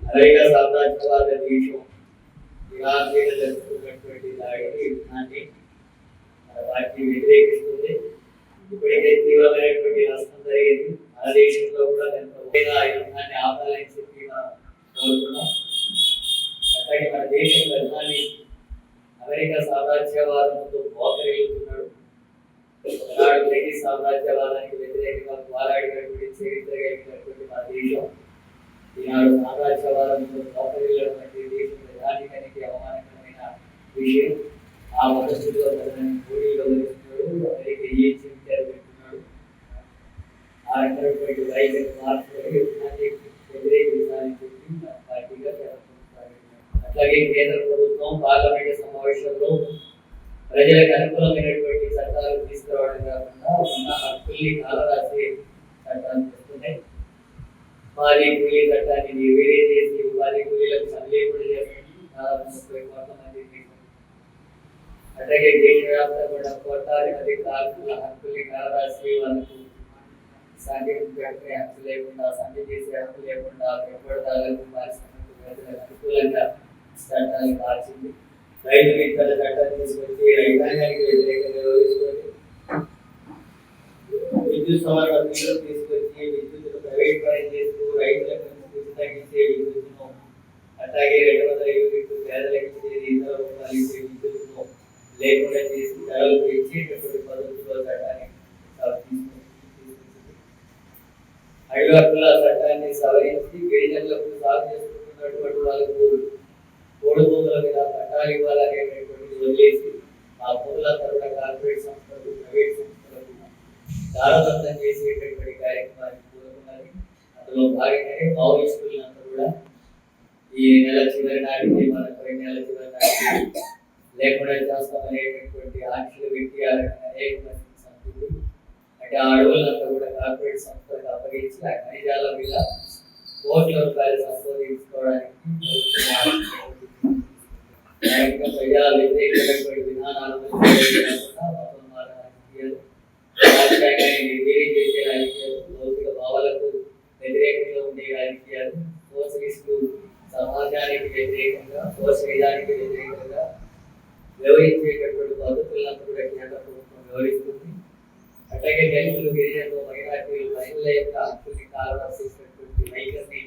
America సామ్రాజ్యవాద దేశం Iran మీద జరుపుతున్నటువంటి దాడిని యుద్ధాన్ని మన పార్టీ వ్యతిరేకిస్తుంది. ఇప్పటికే తీవ్రమైనటువంటి నష్టం జరిగింది. మన దేశంలో కూడా ఆ యుద్ధాన్ని ఆపాలని చెప్పి మనం కోరుతున్నాం. అట్లాగే మన దేశ ప్రధాని అమెరికా సామ్రాజ్యవాదంతో మోకరిల్లుతున్నాడు. ఒకనాడు బ్రిటిష్ సామ్రాజ్యవాదానికి వ్యతిరేకంగా పోరాడినటువంటి చరిత్ర కలిగినటువంటి మన దేశం ఈనాడు సామ్రాజ్యవాదంతో మోకరిల్లడం అంటే దేశ ప్రధానికానికి అవమానకరమైన విషయం. ఆ పరిస్థితిలో ప్రధాని మోడీలో వహిస్తున్నాడు. అమెరికా ఏం చెబితే పెడుతున్నాడు. ఆ రకమైనటువంటి వైఖరి మార్పులు యుద్ధాన్ని వ్యతిరేకించాలని చెప్పి మన పార్టీగా అట్లాగే కేంద్ర ప్రభుత్వం పార్లమెంటు సమావేశంలో ప్రజలకు అనుకూలమైనటువంటి చట్టాలు తీసుకురావడం కాకుండా ఉన్న హక్కుల్ని కాలరాసే చట్టాలు చేస్తున్నాయి. ఉపాధి కూలీ చట్టాన్ని నిర్వీర్యం చేసి ఉపాధి కూలీలకు పని లేకుండా చేస్తుంది. దాదాపు 30 కోట్ల మంది. అట్లాగే దేశవ్యాప్తంగా కోట్లాది మంది కార్మికుల హక్కుల్ని కాలరాసి వాళ్ళకు సాంకేతిక హక్కు లేకుండా, సంధి చేసే హక్కు లేకుండా పెట్టుబడిదారులకు పారిశ్రామిక ప్రజలకు అనుకూలంగా చట్టాన్ని మార్చింది. రైతు మిత్రుల చట్టాన్ని తీసుకొచ్చి రైతాంగానికి వ్యతిరేకంగా వ్యవహరిస్తుంది. విద్యుత్ సవరణ బిల్లులు తీసుకొచ్చి విద్యుత్తును ప్రైవేట్ పరం చేస్తూ రైతులకు తగ్గించే విద్యుత్తును, అట్లాగే 200 యూనిట్లు పేదలకు ఇచ్చేది, ఇతర రూపాయలు ఇచ్చే విద్యుత్తును లేకుండా చేసి ధరలు పెంచేటటువంటి పద్ధతిలో చట్టాన్ని ఐదు హక్కుల చట్టాన్ని సవరించి గిరిజనులకు సాగు చేసుకుంటున్నటువంటి వాళ్ళకు మూడు భూముల మీద పట్టాలు ఇవ్వాలనేటటువంటి వదిలేసి ఆ భూముల తరపున కార్పొరేట్ సంస్థలకు, ప్రైవేట్ సంస్థలకు దారబద్ధం చేసేటటువంటి కార్యక్రమాన్ని కోరుకున్నది. అందులో భాగంగానే మావోయిస్టులంతా కూడా ఈ నెల చివరి నాటికి, మన పోయిన నెల చివరి నాటికి లేకుండా చేస్తామనేటటువంటి ఆంక్షలు పెట్టి అనేక మంది సంస్థలు అంటే ఆ అడవులంతా కూడా కార్పొరేట్ సంస్థలకు అప్పగించి ఆ ఖనిజాల మీద కోట్ల రూపాయలు సంపాదించుకోవడానికి ప్రజా వ్యతిరేకమైనటువంటి విధానాలు రాజకీయాలు నిర్వీర్యం చేసే రాజకీయాలు, భౌతిక భావాలకు వ్యతిరేకంగా ఉండే రాజకీయాలు, సోషలిస్టు సమాజానికి వ్యతిరేకంగా, సోషలిజానికి వ్యతిరేకంగా వ్యవహరించేటటువంటి పద్ధతులను కూడా కేంద్ర ప్రభుత్వం వ్యవహరిస్తుంది. అట్లాగే దళితులు, గిరిజనులు, మైనార్టీలు, మహిళల యొక్క హక్కుల్ని కాలరాసేటటువంటి వైఖరిని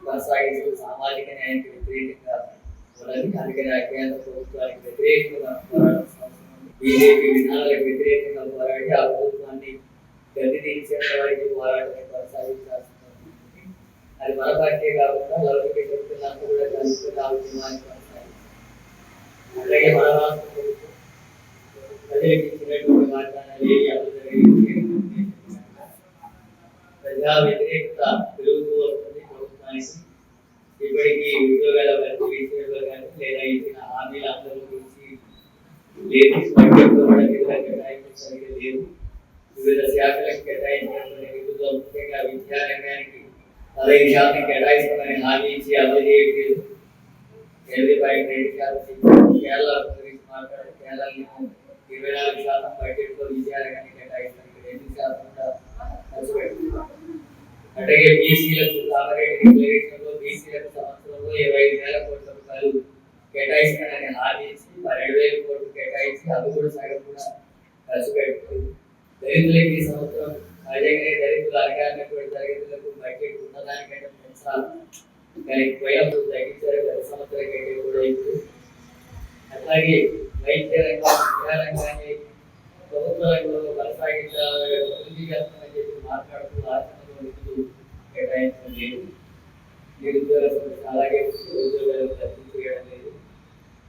కొనసాగిస్తూ సామాజిక న్యాయానికి వ్యతిరేకంగా ఉన్నది. అందుకని ఆ కేంద్ర ప్రభుత్వానికి వ్యతిరేకంగా పోరాడాల్సిన అవసరం ఉంది. బీజేపీ విధానాలకు వ్యతిరేకంగా పోరాడి ఆ ప్రభుత్వాన్ని గద్దె దించేంత వరకు పోరాటాన్ని కొనసాగించాల్సి ఉంటుంది. అది మన పార్టీ కాకుండా లౌకిక శక్తులంతా కూడా కలుసుకున్న ఆ ఉద్యమాన్ని కొనసాగించాలి. అలాగే మన రాష్ట్ర ప్రభుత్వం ప్రజలకు ఇచ్చినటువంటి వాగ్దానాలు ఏవి అమలు జరిగింది ప్రజా వ్యతిరేకత పెరుగుతూ వస్తుంది ప్రభుత్వానికి. ఇప్పటికీ ఉద్యోగాల భర్తీ విషయంలో కానీ లేదా ఇచ్చిన హామీల అమలు గురించి లేదు. కేటాయింపు సరిగ్గా లేదు. వివిధ శాఖలకు కేటాయించినటువంటి నిధుల్లో ముఖ్యంగా విద్యారంగానికి 15% కేటాయిస్తామని హామీ ఇచ్చి అమలు చేయలేదు. 8.2% కేరళ గురించి మాట్లాడే కేరళను 24% బడ్జెట్ లో విద్యారంగానికి కేటాయిస్తానికి 2% కూడా ఖర్చు పెడుతున్నారు. అట్లాగే బీసీలకు కామరేట్ డిక్లరేషన్ లో బీసీలకు సంవత్సరంలో 25,000 కోట్ల రూపాయలు కేటాయిస్తానని హామీ ఇచ్చి 12,000 కోట్లు కేటాయించి అవి కూడా సగం కూడా ఖర్చు పెడుతుంది. దళితులకి ఈ సంవత్సరం సహజంగానే దళితులు అధికారినటువంటి తరగతులకు బడ్జెట్ ఉన్నదానికంటే పెంచాలి, కానీ పోయినప్పుడు తగ్గించారు. గత సంవత్సరం కంటే కూడా ఇప్పుడు అట్లాగే వైద్య రంగం, విద్యారంగాన్ని ప్రభుత్వ రంగంలో కొనసాగించాలని చెప్పి మాట్లాడుతూ ఆచరణలో నిధులు కేటాయించడం లేదు. నిరుద్యోగ సమస్య అలాగే ఉద్యోగాలు భర్తీ చేయడం లేదు.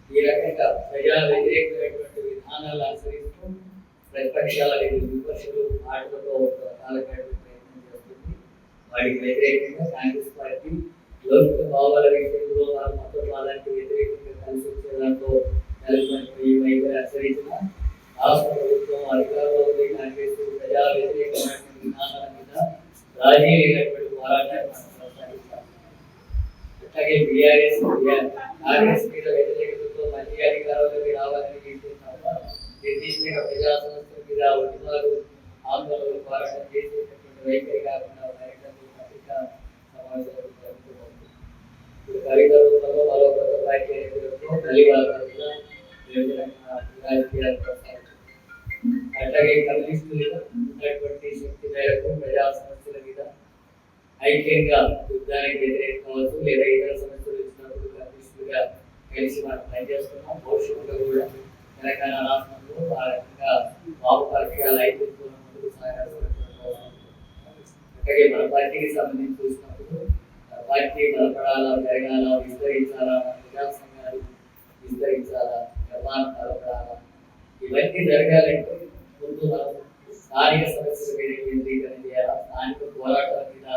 ఈ రకంగా ప్రజా వ్యతిరేకమైనటువంటి విధానాలు అనుసరిస్తూ ప్రతిపక్షాల విమర్శలు మాటలతో రకాలైనటువంటి ప్రయత్నం చేస్తుంది. వాటికి వ్యతిరేకంగా కాంగ్రెస్ పార్టీ లౌకిక భావాల విషయంలో మతవాదానికి వ్యతిరేకంగా కలిసి వచ్చే దాంట్లో నెలకొల్పి వైఖరి అనుసరించిన రాష్ట్ర ప్రభుత్వం అధికారంలో ఉంది. కాంగ్రెస్ ప్రజా వ్యతిరేకమైన విధానాల మీద రాజీ లేనటువంటి పోరాటాన్ని కొనసాగిస్తారు. అట్లాగే బీఆర్ఎస్ కాంగ్రెస్ మీద వ్యతిరేకతతో మళ్ళీ అధికారంలోకి రావాలని తప్ప నిర్దిష్టంగా ప్రజా సమస్యల మీద ఉద్యమాలు, ఆందోళనలు పోరాటం చేసేటటువంటి వైఖరి కాకుండా పత్రికా సమావేశాలు జరుగుతూ ఉంటుంది. కవిత రూపంలో మరో కొత్త పార్టీ ఎన్నికలతో తల్లి వాళ్ళ మీద రాజకీయాలు కొనసాగుతాయి. అట్లాగే కమ్యూనిస్టులుగా ఉన్నటువంటి శక్తి మేరకు ప్రజా సమస్యల మీద ఐక్యంగా యుద్ధానికి వ్యతిరేకం కావచ్చు లేదా ఇతర సమస్యలు వచ్చినప్పుడు కమ్యూనిస్టులుగా కలిసి మనం పనిచేస్తున్నాం. భవిష్యత్తులో కూడా తెలంగాణ రాష్ట్రంలో ఆ రకంగా బాబు పార్టీల ఐక్యతతో ముందుకు సాగాల్సినటువంటి అవసరం ఉంది. అట్లాగే మన పార్టీకి సంబంధించి చూసినప్పుడు పార్టీ బలపడాలా, పెరగాలా, విస్తరించాలా, ప్రజా సంఘాలు విస్తరించాలా, నిర్మాణం బలపడాలా, ఇవన్నీ జరగాలంటే ముందు మనం స్థానిక సమస్యల మీద కేంద్రీకరణ చేయాలా, స్థానిక పోరాటాల మీద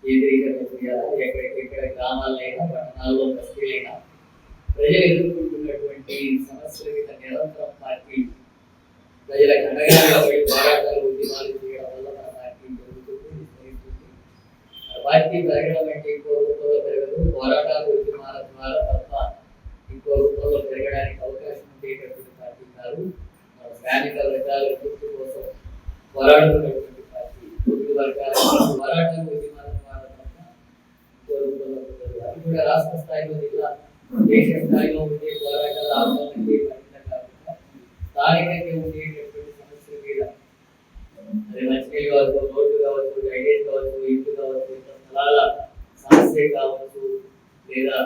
కేంద్రీకరణ చేయాలా. ఎక్కడెక్కడ గ్రామాలైనా పట్టణాల్లో బస్తీలైనా ప్రజలు ఎదుర్కొంటున్నటువంటి సమస్యల మీద నిరంతరం పార్టీ ప్రజలకు అండగా నిలబడి పోరాటాలు ఉద్యమాలు చేయడం వల్ల మన పార్టీ పెరుగుతుంది, విస్తరిస్తుంది. పార్టీ పెరగడం అంటే ఇంకో రూపంలో పెరగదు, పోరాటాలు ఉద్యమాల ద్వారా తప్ప ఇంకో రూపంలో పెరగడానికి అవకాశం ఉండేటటువంటి పార్టీ కాదు. స్థానిక వర్గాల అభివృద్ధి కోసం పోరాడుతున్నటువంటి పార్టీ. పొరుగు వర్గాల పోరాటాలు ఉద్యమాల ద్వారా తప్ప ఇంకో రూపంలో పెరగదు. అది కూడా రాష్ట్ర స్థాయిలో జిల్లా దేశ స్థాయిలో ఉండే పోరాటాలు ఆందోళనకి పరిమితం కాకుండా స్థానికంగా ఉండేటటువంటి సమస్యల మీద అది మంచినీళ్ళు కావచ్చు, రోడ్లు కావచ్చు, డ్రైనేజ్ కావచ్చు, ఇల్లు కావచ్చు, ఇతర స్థలాల సమస్య కావచ్చు, లేదా